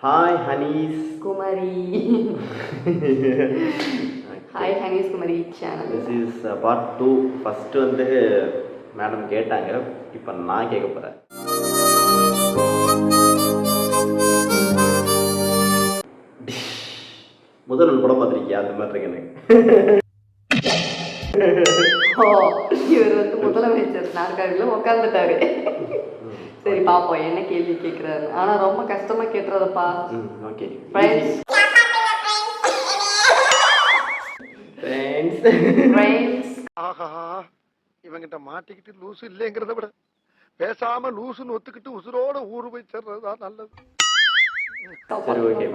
Hi, Hanis. Kumari. Hi, Hanis Kumari channel. This is part 2. First வந்து madam கேட்டாங்க, இப்போ நான் கேட்க போகிறேன். முதல் படம் பார்த்துருக்கியா? அந்த மாதிரி இருக்கு எனக்கு. இவர் வந்து முதலமைச்சர் நாற்காலியில் உட்காந்துட்டாரு. சரி பாப்போம் என்ன கேள்வி கேட்குறாரு. ஆனால் ரொம்ப கஷ்டமா கேட்டுறதப்பா. ஓகே ஃப்ரெண்ட்ஸ் ஆஹா, இவங்கிட்ட மாட்டிக்கிட்டு லூசு இல்லைங்கிறத விட பேசாம லூசுன்னு ஒத்துக்கிட்டு உசுரோட ஊரு போய் சேர்றதுதான் நல்லது. சரி ஓகே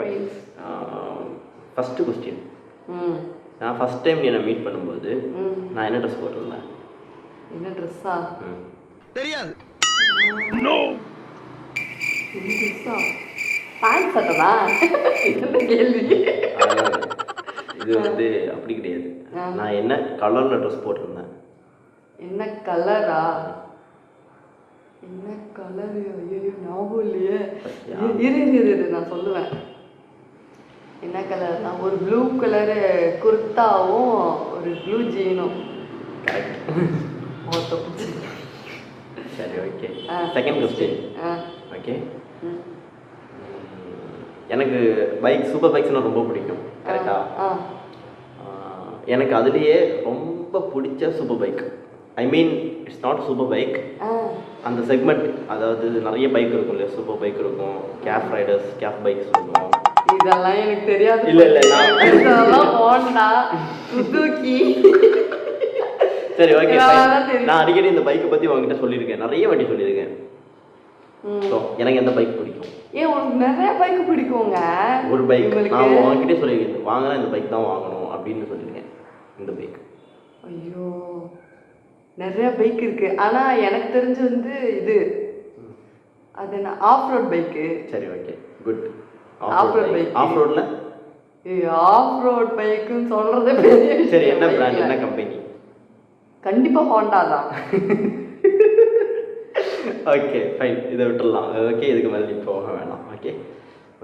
ஃபஸ்ட்டு கொஸ்டின். நான் ஃபஸ்ட் டைம் என்னை மீட் பண்ணும்போது நான் என்ன ட்ரெஸ் போட்டிருந்தேன்? என்ன ட்ரெஸ்ஸா? தெரியாது. பேண்ட் சட்டதா? என்ன கேள்வி? இது வந்து அப்படி கிடையாது. நான் என்ன கலரில் ட்ரெஸ் போட்டிருந்தேன்? என்ன கலரா? என்ன கலரு? ஐயோ ஞாபகம் இல்லையே. இரு நான் சொல்லுவேன். என்ன கலர்னா ஒரு ப்ளூ கலரு குர்த்தாவும் ஒரு ப்ளூ ஜீனும். கரெக்ட். சரி ஓகே. Second question. ஓகே, எனக்கு பைக் சூப்பர் பைக்ஸ்னால் ரொம்ப பிடிக்கும். கரெக்டா? எனக்கு அதுலேயே ரொம்ப பிடிச்ச super bike, I mean it's not super bike, அந்த செக்மெண்ட், அதாவது நிறைய பைக் இருக்கும் இல்லையா, சூப்பர் பைக் இருக்கும், கேஃப் ரைடர்ஸ், கேஃப் பைக்ஸ் இருக்கும். இதெல்லாம் எனக்கு தெரியாது. இல்லை இதெல்லாம் ஹோண்டா, சுசுகி. சரி ஓகே, நான் அடிக்கடி இந்த பைக்கை பற்றி உங்ககிட்ட சொல்லியிருக்கேன், நிறைய வாட்டி சொல்லியிருக்கேன். ஸோ எனக்கு எந்த பைக் பிடிக்கும்? ஏன் உனக்கு நிறைய பைக் பிடிக்குங்க? ஒரு பைக் நான் உங்ககிட்டே சொல்லியிருக்கேன், வாங்கினா இந்த பைக் தான் வாங்கணும் அப்படின்னு சொல்லியிருக்கேன். இந்த பைக். ஐயோ நிறைய பைக் இருக்கு, ஆனால் எனக்கு தெரிஞ்சு வந்து இது அது என்ன ஆஃப் ரோட் பைக்கு. சரி okay good. Off road bike. Off ரோட்ல ஆஃப் ரோட் பைக்குன்னு சொல்றதே பெரிய. சரி என்ன பிராண்ட், என்ன கம்பெனி? கண்டிப்பா ஹோண்டா தான். ஓகே ஃபைன், இதை விட்டுடலாம். ஓகே, இதுக்கு மேலே நீ போக வேணாம். Okay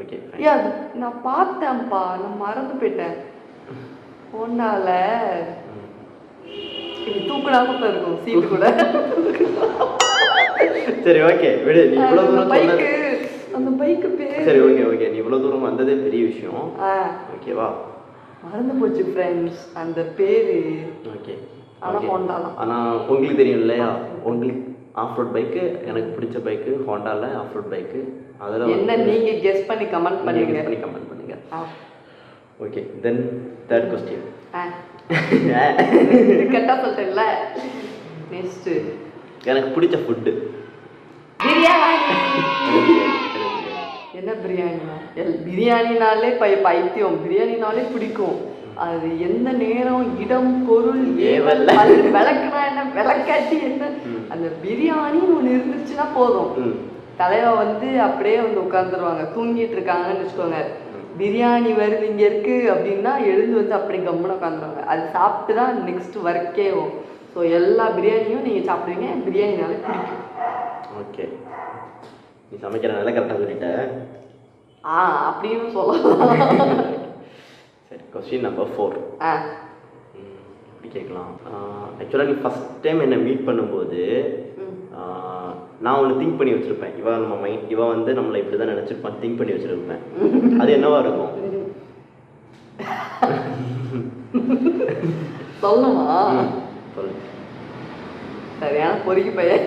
okay fine. அது நான் பார்த்தேன்ப்பா, நான் மறந்து போயிட்டேன். ஹோண்டால இது தூக்கலாம இருக்கும் சீட்டு கூட. சரி ஓகே விடு, நீ இவ்வளோ தூரம் பைக்கு, அந்த பைக்கு பேர். சரி ஓகே ஓகே, நீ இவ்வளோ தூரம் வந்ததே பெரிய விஷயம். ஓகேவா? மறந்து போச்சு ஃப்ரெண்ட்ஸ் அந்த பேரு. ஓகே ஆனால் ஹோண்டா தான். ஆனால் உங்களுக்கு தெரியும் இல்லையா, உங்களுக்கு ஆஃப் ரோட் பைக்கு, எனக்கு பிடிச்ச பைக்கு ஹோண்டாவில் ஆஃப் ரோட் பைக்கு. அதில் என்ன நீங்கள் கெஸ் பண்ணி கமெண்ட் பண்ணுங்க. Okay then third question. கரெக்டாக சொல்லிட்டேன்ல. நெக்ஸ்ட்டு எனக்கு பிடிச்ச ஃபுட்டு பிரியாணி. என்ன பிரியாணினா? பிரியாணினாலே பைத்தியம், பிரியாணினாலே பிடிக்கும். அது எந்த நேரம், இடம், பொருள், ஏவல், விளக்குனா என்ன, விளக்காட்டி என்ன, அந்த பிரியாணி ஒன்று இருந்துச்சுன்னா போதும். தலைவா வந்து அப்படியே வந்து உட்காந்துருவாங்க, தூங்கிட்டு இருக்காங்கன்னு வச்சுக்கோங்க, பிரியாணி வருது இங்கே இருக்கு அப்படின்னா எழுந்து வந்து அப்படியே கம்முன்னு உட்காந்துருவாங்க. அது சாப்பிட்டு தான் நெக்ஸ்ட் ஒர்க்கே ஆகும். ஸோ எல்லா பிரியாணியும் நீங்கள் சாப்பிடுவீங்க, பிரியாணினாலே பிடிக்கும். ஓகே, நீ சமைக்கிறனால கரெக்டாக சொல்லிட்டேன். அப்படின்னு சொல்லலாம். சரி, கொஸ்டின் நம்பர் 4. எப்படி கேட்கலாம்? ஆக்சுவலாக நீ ஃபஸ்ட் டைம் என்னை மீட் பண்ணும்போது நான் ஒன்று திங்க் பண்ணி வச்சுருப்பேன். இவன் வந்து நம்மளை இப்படி தான் நினச்சிருப்பான், திங்க் பண்ணி வச்சுருப்பேன். அது என்னவா இருக்கும்? சொல்லணுமா? சொல்லு. சரியான பொறுக்கி பையன்.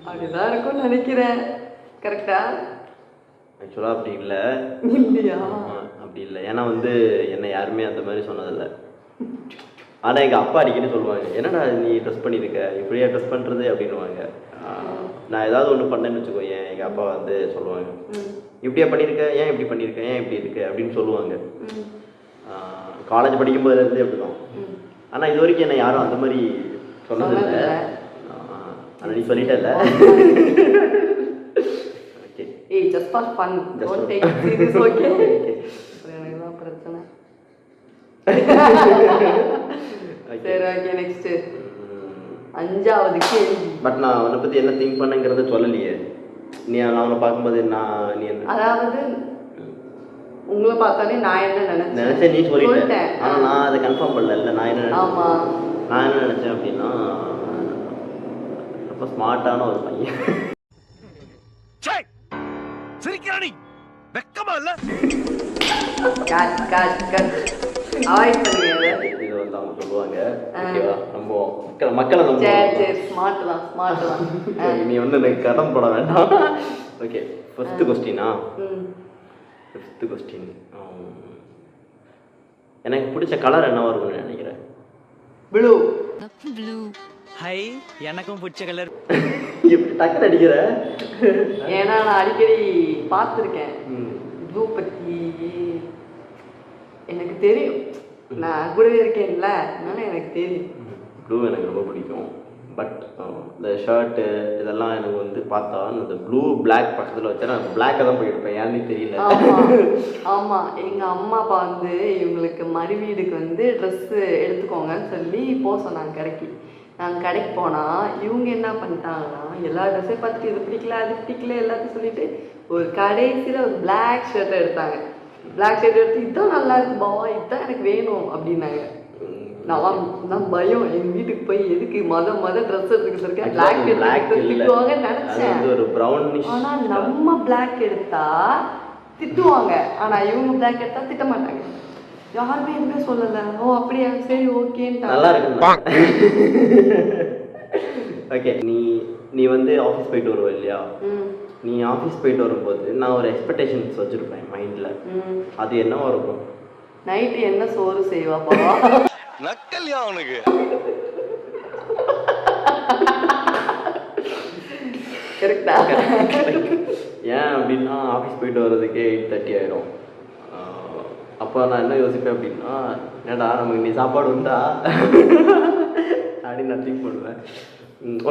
அப்படிதான் இருக்கும்னு நினைக்கிறேன். கரெக்டா? ஆக்சுவலாக அப்படி இல்லை. இல்லையா? அப்படி இல்லை, ஏன்னா வந்து என்னை யாருமே அந்த மாதிரி சொன்னதில்லை. ஆனால் எங்கள் அப்பா அடிக்கடி சொல்லுவாங்க, என்னடா நீ ட்ரெஸ் பண்ணியிருக்க, இப்படியா ட்ரெஸ் பண்ணுறது அப்படின்வாங்க. நான் ஏதாவது ஒன்று பண்ணேன்னு வச்சுக்கோ, எங்கள் அப்பா வந்து சொல்லுவாங்க, இப்படியா பண்ணியிருக்க, ஏன் இப்படி பண்ணியிருக்க, ஏன் இப்படி இருக்கு அப்படின்னு சொல்லுவாங்க. காலேஜ் படிக்கும்போதுலேருந்து அப்படி தான். ஆனால் இது வரைக்கும் என்னை யாரும் அந்த மாதிரி சொன்னதில்லை. ஆனால் நீ சொல்லிட்டல. ஓகே, ஏய் just for fun, don't take it serious. Okay, எனக்கு தான் பிரச்சனை. சரி ஓகே நெக்ஸ்ட். 5வது கேள்வி. பட் நான் அவனை பற்றி என்ன திங்க் பண்ணேங்கிறத சொல்லலையே. நீ அவனை பார்க்கும்போது நீ என்ன அதாவது உங்களை பார்த்தாலே நான் என்ன நினைச்சேன் நீ சொல்லிட்டேன். ஆனால் நான் அதை கன்ஃபார்ம் பண்ணல. நான் என்ன ஆமாம் நான் என்ன நினச்சேன் அப்படின்னா ரொம்ப ஸ்மார்ட்டான ஒரு பையன். சிரிக்கிறானி வெக்கமா இல்ல? கட் அவாய்ட் பண்ணுங்க. இது வந்து அவங்க சொல்லுவாங்க. ஓகேவா? நம்ம மக்களை நம்ம சரி ஸ்மார்ட் தான். நீ வந்து எனக்கு கடன் போட வேண்டாம். ஓகே, ஃபர்ஸ்ட் கொஸ்டினா? Fifth question. எனக்கு பிடிச்ச கலர் என்னவா இருக்கும்னு நினைக்கிறேன்? ப்ளூ. ஹை, எனக்கும் பிடிச்ச கலர். எப்படி டக்குன்னு அடிக்கிற? ஏன்னா நான் அடிக்கடி பார்த்துருக்கேன் ப்ளூ பற்றி. எனக்கு தெரியும், நான் கூடவே இருக்கேன்ல, அதனால எனக்கு தெரியும். ப்ளூ எனக்கு ரொம்ப பிடிக்கும். பட் இந்த ஷர்ட்டு இதெல்லாம் எனக்கு வந்து பார்த்தா இந்த ப்ளூ பிளாக் பக்கத்தில் வச்சா நான் பிளாக்கை தான் போயிருப்பேன். ஏன்னு தெரியல. ஆமாம், எங்கள் அம்மா அப்பா வந்து இவங்களுக்கு மறுவீடுக்கு வந்து ட்ரெஸ்ஸு எடுத்துக்கோங்கன்னு சொல்லி போக சொன்னாங்க கடைக்கு. நாங்கள் கடைக்கு போனால் இவங்க என்ன பண்ணிட்டாங்கன்னா எல்லா ட்ரெஸ்ஸையும் பார்த்துட்டு இது பிடிக்கல அது பிடிக்கல எல்லாத்தையும் சொல்லிட்டு ஒரு கடைசியில் ஒரு பிளாக் ஷர்ட்டை எடுத்தாங்க. பிளாக் ஷர்ட் எடுத்து இதுதான் நல்லா இருக்கு பாவா, இதுதான் எனக்கு வேணும் அப்படின்னாங்க. நான் பயம் எங்கள் வீட்டுக்கு போய் எதுக்கு மொத ட்ரெஸ் எடுத்துக்கிட்டு பிளாக் திட்டுவாங்கன்னு நினச்சேன். ஆனால் நம்ம பிளாக் எடுத்தா திட்டுவாங்க, ஆனால் இவங்க பிளாக் எடுத்தா திட்ட மாட்டாங்க. யாருமே எதுவுமே சொல்லலை. ஓ அப்படியா, சரி ஓகேன்னு நல்லா இருக்கு. ஓகே, நீ வந்து ஆஃபீஸ் போயிட்டு வருவ இல்லையா? நீ ஆஃபீஸ் போயிட்டு வரும்போது நான் ஒரு எக்ஸ்பெக்டேஷன்ஸ் வச்சுருப்பேன் மைண்டில். அது என்னவா இருக்கும்? நைட்டு என்ன சோறு செய்வாப்பா? நக்கல்யா அவனுக்கு. கரெக்டா? ஏன் அப்படின்னா ஆஃபீஸ் போயிட்டு வர்றதுக்கே 8:30 ஆயிடும். அப்போ நான் என்ன யோசிப்பேன் அப்படின்னா, ஏடா நமக்கு நீ சாப்பாடு உண்டா அப்படின்னு நான் திங்க் பண்ணுவேன்.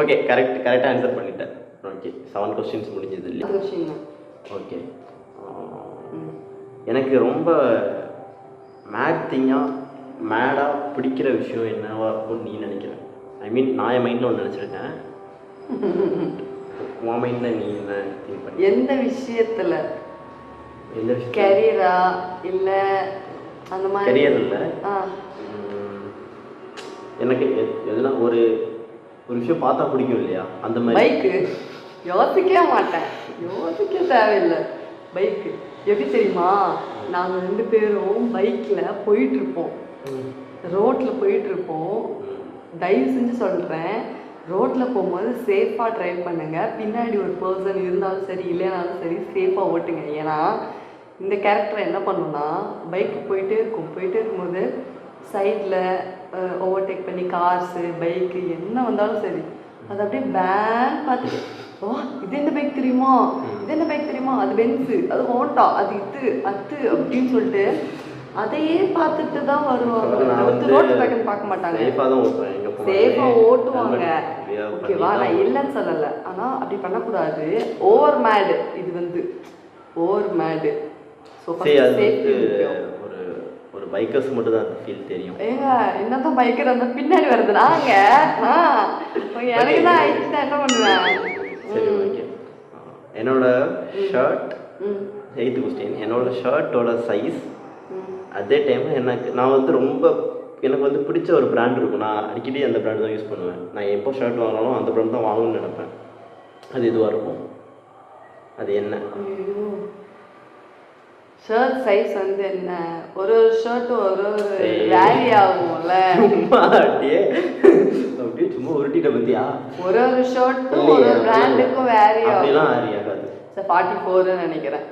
ஓகே, கரெக்டாக ஆன்சர் பண்ணிட்டேன். ஓகே, 7 கொஸ்டின்ஸ் முடிஞ்சது இல்லையா? ஓகே, எனக்கு ரொம்ப மேடாக பிடிக்கிற விஷயம் என்னவா இருக்கும்னு நீ நினைக்கிறேன்? ஐ மீன் நான் என் மைண்டில் ஒன்று நினச்சிருக்கேன். உன் மைண்டில் நீ என்ன திங்க் பண்ணி? எந்த விஷயத்தில்? எந்த விஷயம்? கரியரா இல்லை அந்த மாதிரி? கரியர் இல்லை, எனக்கு எதுனா ஒரு விஷயம் பார்த்தா பிடிக்கும் இல்லையா, அந்த மாதிரி. பைக்கு யோசிக்கவே மாட்டேன், யோசிக்க தேவையில்லை. பைக்கு எப்படி தெரியுமா? நாங்கள் 2 பேரும் பைக்கில் போயிட்டுருப்போம், ரோட்டில் போயிட்டுருப்போம். தயவு செஞ்சு சொல்கிறேன், ரோட்டில் போகும்போது சேஃபாக ட்ரைவ் பண்ணுங்கள். பின்னாடி ஒரு பர்சன் இருந்தாலும் சரி இல்லைனாலும் சரி சேஃபாக ஓட்டுங்க. ஏன்னா இந்த கேரக்டர் என்ன பண்ணுன்னா, பைக்கு போயிட்டே இருக்கும்போது சைடில் ஓவர்டேக் பண்ணி கார்ஸு பைக்கு என்ன வந்தாலும் சரி அது அப்படியே பேன் பார்த்துட்டு, ஓ இது என்ன பைக் தெரியுமா, இது என்ன பைக் தெரியுமா, அது பென்ஸு, அது ஹோண்டா, அது அது அப்படின்னு சொல்லிட்டு அதையே பார்த்துட்டு தான் வருவாங்க. ரோட்டு பக்கம் பார்க்க மாட்டாங்க, சேஃபாக ஓட்டுவாங்க. ஓகேவா, நான் இல்லைன்னு சொல்லலை, ஆனால் அப்படி பண்ணக்கூடாது. ஓவர் மேடு, இது வந்து ஓவர் மேடு. ஸோ சேஃப்டி ஒரு பைக்கர்ஸ் மட்டும் தான் அந்த ஃபீல் தெரியும். ஏங்க என்னதான் பைக்கர் அந்த பின்னாடி வருது நாங்க எனக்கு தான் ஆயிடுச்சுன்னா என்ன பண்ணுவேன்? சரி, ஓகே. என்னோட ஷர்ட் 8th கொஸ்டின். என்னோட ஷர்ட்டோட சைஸ் அதே டைம் நான் வந்து எனக்கு வந்து பிடிச்ச ஒரு பிராண்ட் இருக்கும். நான் அடிக்கடி அந்த பிராண்ட் தான் யூஸ் பண்ணுவேன். நான் எப்போ ஷர்ட் வாங்கினாலும் அந்த பிராண்ட் தான் வாங்கணும்னு நினைப்பேன். அது எதுவாக இருக்கும்? அது என்ன? ஷர்ட் சைஸ் வந்து என்ன, ஒரு ஷர்ட்டும் ஒரு வேரி ஆகும்ல. அப்படியே சும்மா உருட்டிட்ட பத்தியா? ஒரு ஷர்ட்டும் ஒரு பிராண்டுக்கும் வேரி அப்படிலாம் வேரி ஆகாது. 44 நினைக்கிறேன்.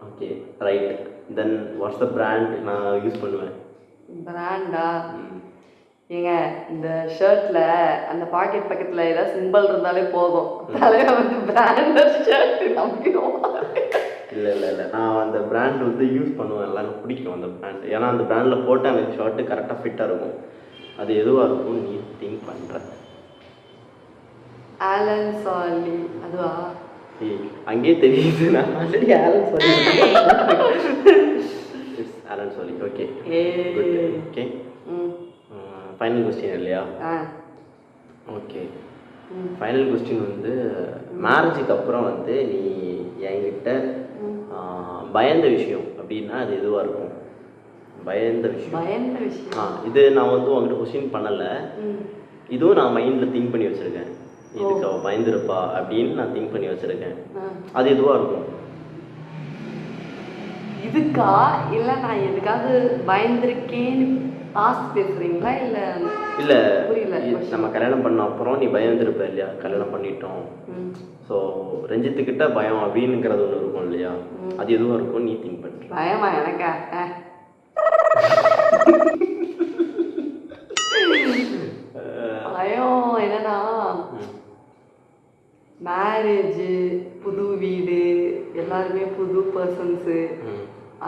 Okay, right. Then what's the brand நான் யூஸ் பண்ணுவேன்? பிராண்டா? ஏங்க இந்த ஷர்ட்டில் அந்த பாக்கெட் பக்கத்தில் ஏதாவது சிம்பிள் இருந்தாலே போதும், தலைவர் வந்து பிராண்டட் ஷர்ட் நம்பிடுவோம். இல்லை, நான் அந்த பிராண்ட் வந்து யூஸ் பண்ணுவேன். எல்லாரும் பிடிக்கும் அந்த பிராண்ட். ஏன்னா அந்த பிராண்டில் போட்டால் எனக்கு ஷர்ட்டு கரெக்டாக ஃபிட்டாக இருக்கும். அது எதுவாக இருக்கும் நீ திங்க் பண்ணுற? Allen Solly. அதுவா? அங்கேயே தெரியுது. நான் already Allen Solly. Allen Solly. Okay, okay. Final question இல்லையா? ஓகே, ஃபைனல் கொஸ்டின் வந்து மேரேஜுக்கு அப்புறம் வந்து நீ என்கிட்ட பயந்த விஷயம் அப்படின்னா அது எதுவாக இருக்கும்? பயந்த விஷயம் இது நான் வந்து உங்ககிட்ட கொஸ்டின் பண்ணலை, இதுவும் நான் மைண்டில் திங்க் பண்ணி வச்சுருக்கேன். இதுக்கு அவள் பயந்துருப்பா அப்படின்னு நான் திங்க் பண்ணி வச்சுருக்கேன். அது எதுவாக இருக்கும்? இதுக்கா இல்லை நான் எதுக்காவது பயந்துருக்கேன்னு பாஸ்ட் பேசுறீங்களா இல்லை? இல்லை, புரியல. நம்ம கல்யாணம் பண்ண அப்புறம் நீ பயந்துருப்ப இல்லையா, கல்யாணம் பண்ணிட்டோம், ஸோ ரஞ்சித்துக்கிட்ட பயம் அப்படின்னுங்கிறது ஒன்று இருக்கும் இல்லையா, அது எதுவும் இருக்கும் நீ திங்க் பண்ணுற? பயமா எனக்கா? பயம் என்னன்னா மேரேஜு, புது வீடு, எல்லாருமே புது பர்சன்ஸு,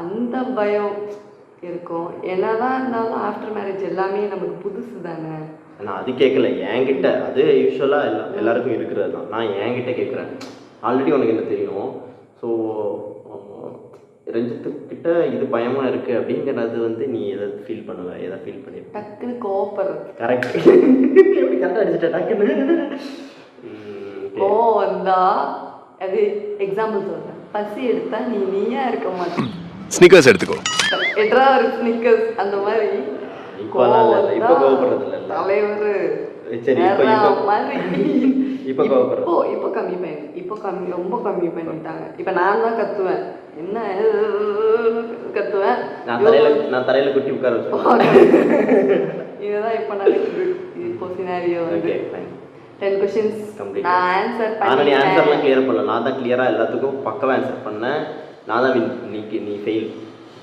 அந்த பயம் இருக்கும். என்னதான் இருந்தாலும் ஆஃப்டர் மேரேஜ் எல்லாமே நமக்கு புதுசு தானே. நான் அது கேட்கல என்கிட்ட, அது யூஸ்வலாக எல்லாருக்கும் இருக்கிறது தான். நான் என்கிட்ட கேட்குறேன். ஆல்ரெடி உனக்கு என்ன தெரியும், ஸோ ரஞ்சித்துக்கிட்ட இது பயமாக இருக்குது அப்படிங்கிறது வந்து நீ எதை ஃபீல் பண்ணுவ, எதை ஃபீல் பண்ணிருக்க? டக்குன்னு கோவப்படுறது. கரெக்ட், கரெக்டாக அடிச்சுட்டேன் டக்குன்னு. கோவம் வந்தா அது எக்ஸாம்பிள் சொல்கிறேன், பசி எடுத்தா நீயா இருக்க மாட்டேன், ஸ்னிக்கர்ஸ் எடுத்துக்கோ, எட்ரா ஒரு ஸ்னிக்கர்ஸ் அந்த மாதிரி. இப்போ கோவப்படுறது இல்லை தலைவர் சரி, இப்போ கோவப்படுறது இப்போ கம்மி பண்ணி, ரொம்ப கம்மி பண்ணிட்டாங்க. இப்போ நான் தான் கத்துவேன், என்ன கத்துவேன், நான் தரையில குட்டி உட்கார வச்சேன். இதுதான் இப்போ நடக்குது. இப்போ சினாரியோ வந்து 10 questions நான் ஆன்சர் ஆனால் நீ ஆன்சர்லாம் கிளியர் பண்ணல, நான் தான் கிளியராக எல்லாத்துக்கும் பக்கவாக ஆன்சர் பண்ணேன். நான் தான் வின், நீ ஃபெயில்.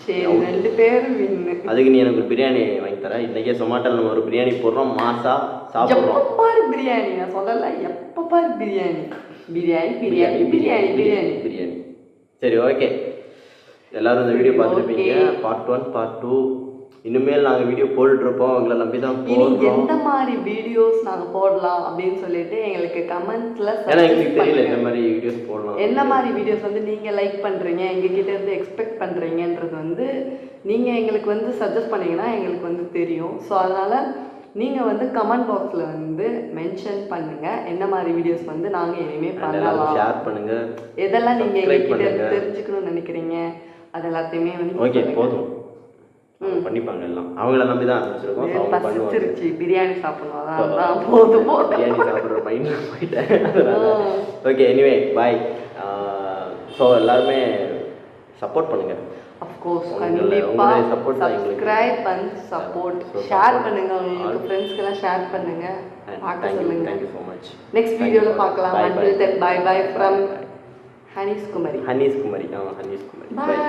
சரி, 2 பேரும் வின்னு. அதுக்கு நீ எனக்கு ஒரு பிரியாணி வாங்கி தர. இன்றைக்கே சொமாட்டோவில் நம்ம ஒரு பிரியாணி போடுறோம், மாசா சாப்பிட்றோம். எப்போ பாரு பிரியாணி, நான் சொல்லலை, எப்போ பாரு பிரியாணி பிரியாணி பிரியாணி பிரியாணி பிரியாணி பிரியாணி. சரி, ஓகே, எல்லாரும் இந்த வீடியோ பார்த்துருப்பீங்க. பார்ட் 1 பார்ட் 2 இனிமேல் நாங்கள் வீடியோ போட்டுட்ருப்போம், உங்களை நம்பி தான் போடுறோம். எந்த மாதிரி வீடியோஸ் நாங்கள் போடலாம் அப்படின்னு சொல்லிட்டு எங்களுக்கு கமெண்ட்ஸில் எங்களுக்கு தெரியல எந்த மாதிரி வீடியோஸ் போடலாம், என்ன மாதிரி வீடியோஸ் வந்து நீங்கள் லைக் பண்ணுறீங்க, எங்ககிட்ட இருந்து எக்ஸ்பெக்ட் பண்ணுறீங்கன்றது வந்து நீங்கள் எங்களுக்கு வந்து சஜஸ்ட் பண்ணிங்கன்னா எங்களுக்கு வந்து தெரியும். ஸோ அதனால் நீங்கள் வந்து கமெண்ட் பாக்ஸில் வந்து மென்ஷன் பண்ணுங்கள் என்ன மாதிரி வீடியோஸ் வந்து நாங்கள் இனிமேல் பண்ணலாம், ஷேர் பண்ணுங்கள், எதெல்லாம் நீங்கள் எங்ககிட்ட தெரிஞ்சுக்கணும்னு நினைக்கிறீங்க அது எல்லாத்தையுமே வந்து. ஓகே, போதும், பண்ணிப்பாங்க எல்லாம், அவங்கள நம்பி தான் ஆரம்பிச்சிருக்கோம். பசிச்சிருச்சு, பிரியாணி சாப்பிடணும், அதான் போதும் பிரியாணி சாப்பிட்ற மைண்டில் போயிட்டேன். ஓகே, எனிவே பாய். ஸோ எல்லாருமே சப்போர்ட் பண்ணுங்கள். அஃப்கோர்ஸ், கண்டிப்பா சப்ஸ்கிரைப் அண்ட் சப்போர்ட், ஷேர் பண்ணுங்க, உங்களுக்கு ஃப்ரெண்ட்ஸ்க்கெல்லாம் ஷேர் பண்ணுங்க, பார்க்க சொல்லுங்க. Thank you so much. நெக்ஸ்ட் வீடியோவில் பார்க்கலாம். Until then, bye bye from Honey's Kumari. Honey's Kumari. Bye.